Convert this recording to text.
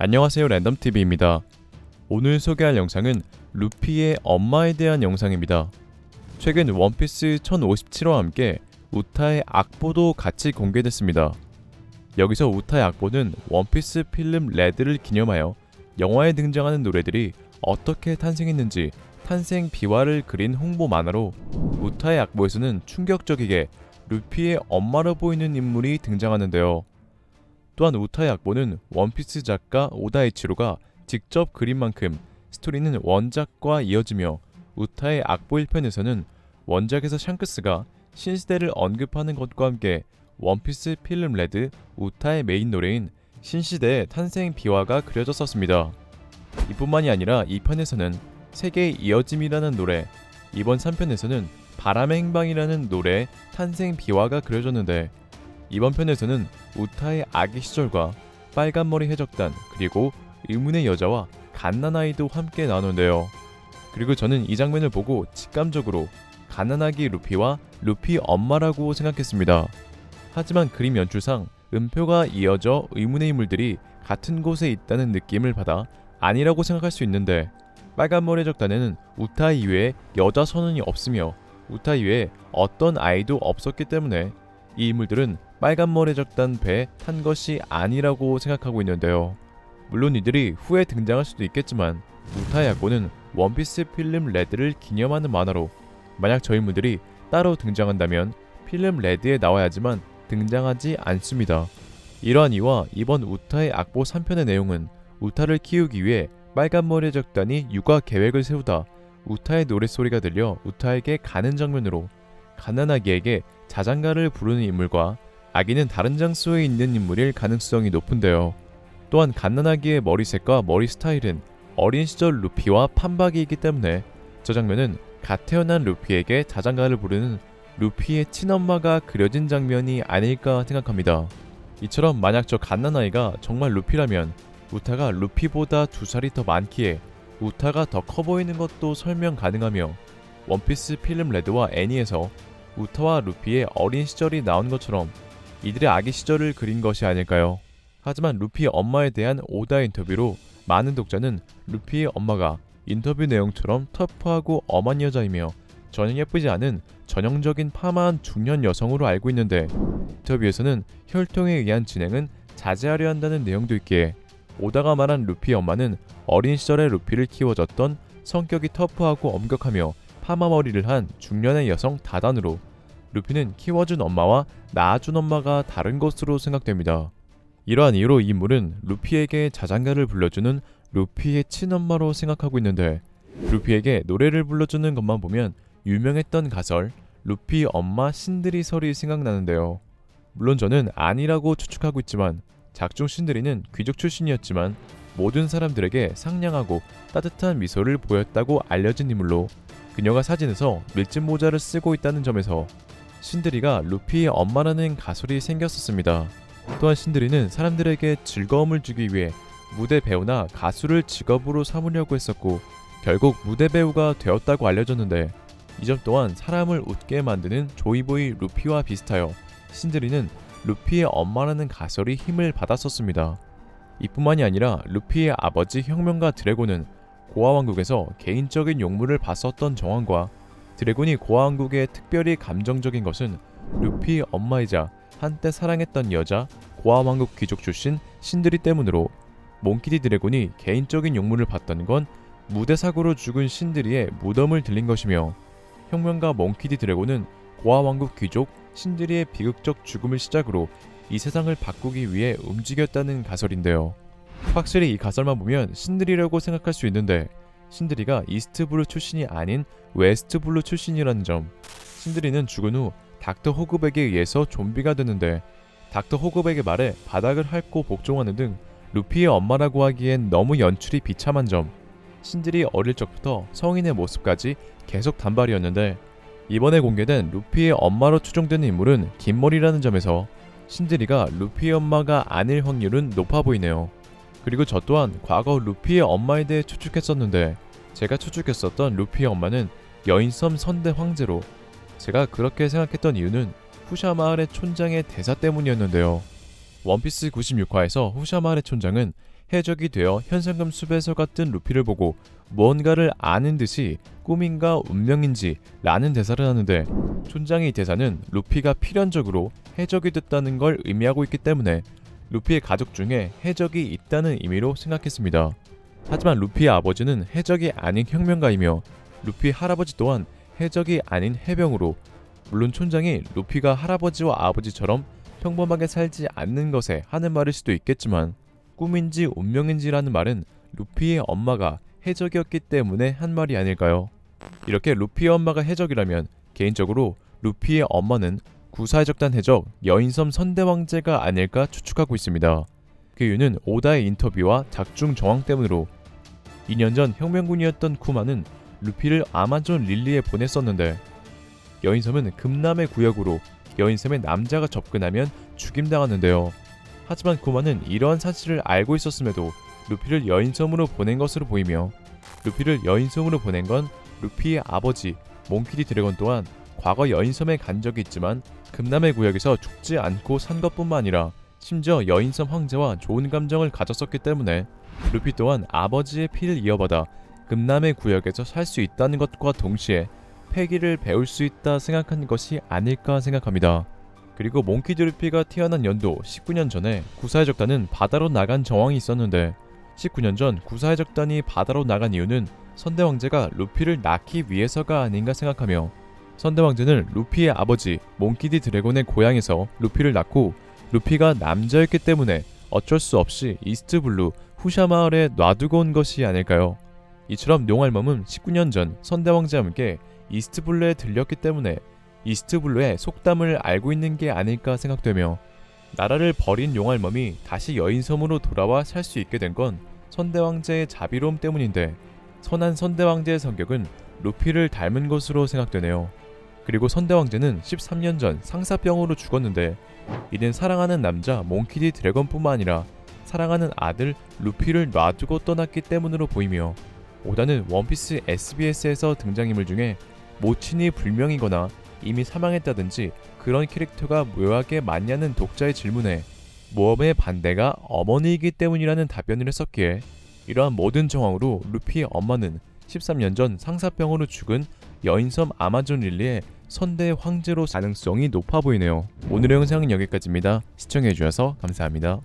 안녕하세요, 랜덤TV입니다. 오늘 소개할 영상은 루피의 엄마에 대한 영상입니다. 최근 원피스 1057화와 함께 우타의 악보도 같이 공개됐습니다. 여기서 우타의 악보는 원피스 필름 레드를 기념하여 영화에 등장하는 노래들이 어떻게 탄생했는지 탄생 비화를 그린 홍보 만화로, 우타의 악보에서는 충격적이게 루피의 엄마로 보이는 인물이 등장하는데요. 또한 우타의 악보는 원피스 작가 오다이치로가 직접 그린 만큼 스토리는 원작과 이어지며, 우타의 악보 1편에서는 원작에서 샹크스가 신시대를 언급하는 것과 함께 원피스 필름 레드 우타의 메인 노래인 신시대의 탄생 비화가 그려졌었습니다. 이뿐만이 아니라 2편에서는 세계의 이어짐이라는 노래, 이번 3편에서는 바람의 행방이라는 노래의 탄생 비화가 그려졌는데, 이번 편에서는 우타의 아기 시절과 빨간머리 해적단 그리고 의문의 여자와 갓난아이도 함께 나오는데요. 그리고 저는 이 장면을 보고 직감적으로 갓난아기 루피와 루피 엄마라고 생각했습니다. 하지만 그림 연출상 음표가 이어져 의문의 인물들이 같은 곳에 있다는 느낌을 받아 아니라고 생각할 수 있는데, 빨간머리 해적단에는 우타 이외에 여자 선원이 없으며 우타 이외에 어떤 아이도 없었기 때문에 이 인물들은 빨간머리 해적단 배에 탄 것이 아니라고 생각하고 있는데요. 물론 이들이 후에 등장할 수도 있겠지만, 우타의 악보는 원피스 필름 레드를 기념하는 만화로 만약 저 인물들이 따로 등장한다면 필름 레드에 나와야지만 등장하지 않습니다. 이러한 이유와 이번 우타의 악보 3편의 내용은 우타를 키우기 위해 빨간머리 해적단이 육아 계획을 세우다 우타의 노랫소리가 들려 우타에게 가는 장면으로, 갓난아기에게 자장가를 부르는 인물과 아기는 다른 장소에 있는 인물일 가능성이 높은데요. 또한 갓난아기의 머리색과 머리 스타일은 어린 시절 루피와 판박이기 때문에 저 장면은 갓 태어난 루피에게 자장가를 부르는 루피의 친엄마가 그려진 장면이 아닐까 생각합니다. 이처럼 만약 저 갓난아이가 정말 루피라면 우타가 루피보다 2살이 더 많기에 우타가 더 커 보이는 것도 설명 가능하며, 원피스 필름 레드와 애니에서 우타와 루피의 어린 시절이 나온 것처럼 이들의 아기 시절을 그린 것이 아닐까요? 하지만 루피의 엄마에 대한 오다 인터뷰로 많은 독자는 루피의 엄마가 인터뷰 내용처럼 터프하고 엄한 여자이며 전혀 예쁘지 않은 전형적인 파마한 중년 여성으로 알고 있는데, 인터뷰에서는 혈통에 의한 진행은 자제하려 한다는 내용도 있기에 오다가 말한 루피의 엄마는 어린 시절에 루피를 키워줬던 성격이 터프하고 엄격하며 파마머리를 한 중년의 여성 다단으로, 루피는 키워준 엄마와 낳아준 엄마가 다른 것으로 생각됩니다. 이러한 이유로 이 인물은 루피에게 자장가를 불러주는 루피의 친엄마로 생각하고 있는데, 루피에게 노래를 불러주는 것만 보면 유명했던 가설 루피 엄마 신드리설이 생각나는데요. 물론 저는 아니라고 추측하고 있지만, 작중 신드리는 귀족 출신이었지만 모든 사람들에게 상냥하고 따뜻한 미소를 보였다고 알려진 인물로, 그녀가 사진에서 밀짚 모자를 쓰고 있다는 점에서 신드리가 루피의 엄마라는 가설이 생겼었습니다. 또한 신드리는 사람들에게 즐거움을 주기 위해 무대 배우나 가수를 직업으로 삼으려고 했었고 결국 무대 배우가 되었다고 알려졌는데, 이 점 또한 사람을 웃게 만드는 조이보이 루피와 비슷하여 신드리는 루피의 엄마라는 가설이 힘을 받았었습니다. 이뿐만이 아니라 루피의 아버지 혁명가 드래곤은 고아왕국에서 개인적인 용무를 봤었던 정황과, 드래곤이 고아왕국에 특별히 감정적인 것은 루피의 엄마이자 한때 사랑했던 여자 고아왕국 귀족 출신 신드리 때문으로, 몽키디 드래곤이 개인적인 용무를 봤던 건 무대 사고로 죽은 신드리의 무덤을 들린 것이며, 혁명가 몽키디 드래곤은 고아왕국 귀족 신드리의 비극적 죽음을 시작으로 이 세상을 바꾸기 위해 움직였다는 가설인데요. 확실히 이 가설만 보면 신드리라고 생각할 수 있는데, 신드리가 이스트블루 출신이 아닌 웨스트블루 출신이라는 점, 신드리는 죽은 후 닥터 호그백에 의해서 좀비가 되는데, 닥터 호그백의 말에 바닥을 핥고 복종하는 등 루피의 엄마라고 하기엔 너무 연출이 비참한 점, 신드리 어릴 적부터 성인의 모습까지 계속 단발이었는데 이번에 공개된 루피의 엄마로 추정되는 인물은 긴머리라는 점에서 신드리가 루피의 엄마가 아닐 확률은 높아 보이네요. 그리고 저 또한 과거 루피의 엄마에 대해 추측했었는데, 제가 추측했었던 루피의 엄마는 여인섬 선대 황제로, 제가 그렇게 생각했던 이유는 후샤마을의 촌장의 대사 때문이었는데요. 원피스 96화에서 후샤마을의 촌장은 해적이 되어 현상금 숲에서가 뜬 루피를 보고 무언가를 아는 듯이 꿈인가 운명인지 라는 대사를 하는데, 촌장의 이 대사는 루피가 필연적으로 해적이 됐다는 걸 의미하고 있기 때문에 루피의 가족 중에 해적이 있다는 의미로 생각했습니다. 하지만 루피의 아버지는 해적이 아닌 혁명가이며 루피의 할아버지 또한 해적이 아닌 해병으로, 물론 촌장이 루피가 할아버지와 아버지처럼 평범하게 살지 않는 것에 하는 말일 수도 있겠지만, 꿈인지 운명인지라는 말은 루피의 엄마가 해적이었기 때문에 한 말이 아닐까요? 이렇게 루피의 엄마가 해적이라면 개인적으로 루피의 엄마는 구사해적단 해적 여인섬 선대왕제가 아닐까 추측하고 있습니다. 그 이유는 오다의 인터뷰와 작중 정황 때문으로, 2년 전 혁명군이었던 쿠마는 루피를 아마존 릴리에 보냈었는데, 여인섬은 금남의 구역으로 여인섬에 남자가 접근하면 죽임당하는데요. 하지만 쿠마는 이러한 사실을 알고 있었음에도 루피를 여인섬으로 보낸 것으로 보이며, 루피를 여인섬으로 보낸 건 루피의 아버지 몽키디 드래곤 또한 과거 여인섬에 간 적이 있지만 금남의 구역에서 죽지 않고 산 것뿐만 아니라 심지어 여인섬 황제와 좋은 감정을 가졌었기 때문에 루피 또한 아버지의 피를 이어받아 금남의 구역에서 살 수 있다는 것과 동시에 패기를 배울 수 있다 생각한 것이 아닐까 생각합니다. 그리고 몽키드 루피가 태어난 연도 19년 전에 구사해적단은 바다로 나간 정황이 있었는데, 19년 전 구사해적단이 바다로 나간 이유는 선대왕제가 루피를 낳기 위해서가 아닌가 생각하며, 선대왕제는 루피의 아버지 몽키디 드래곤의 고향에서 루피를 낳고 루피가 남자였기 때문에 어쩔 수 없이 이스트블루 후샤 마을에 놔두고 온 것이 아닐까요? 이처럼 용알몸은 19년 전 선대왕제와 함께 이스트블루에 들렸기 때문에 이스트블루의 속담을 알고 있는 게 아닐까 생각되며, 나라를 버린 용알몸이 다시 여인섬으로 돌아와 살 수 있게 된 건 선대왕제의 자비로움 때문인데, 선한 선대왕제의 성격은 루피를 닮은 것으로 생각되네요. 그리고 선대왕제는 13년 전 상사병으로 죽었는데, 이는 사랑하는 남자 몽키디 드래곤뿐만 아니라 사랑하는 아들 루피를 놔두고 떠났기 때문으로 보이며, 오다는 원피스 SBS에서 등장인물 중에 모친이 불명이거나 이미 사망했다든지 그런 캐릭터가 묘하게 많냐는 독자의 질문에 모험의 반대가 어머니이기 때문이라는 답변을 했었기에, 이러한 모든 정황으로 루피의 엄마는 13년 전 상사병으로 죽은 여인섬 아마존 릴리의 선대 황제로 가능성이 높아 보이네요. 오늘의 영상은 여기까지입니다. 시청해주셔서 감사합니다.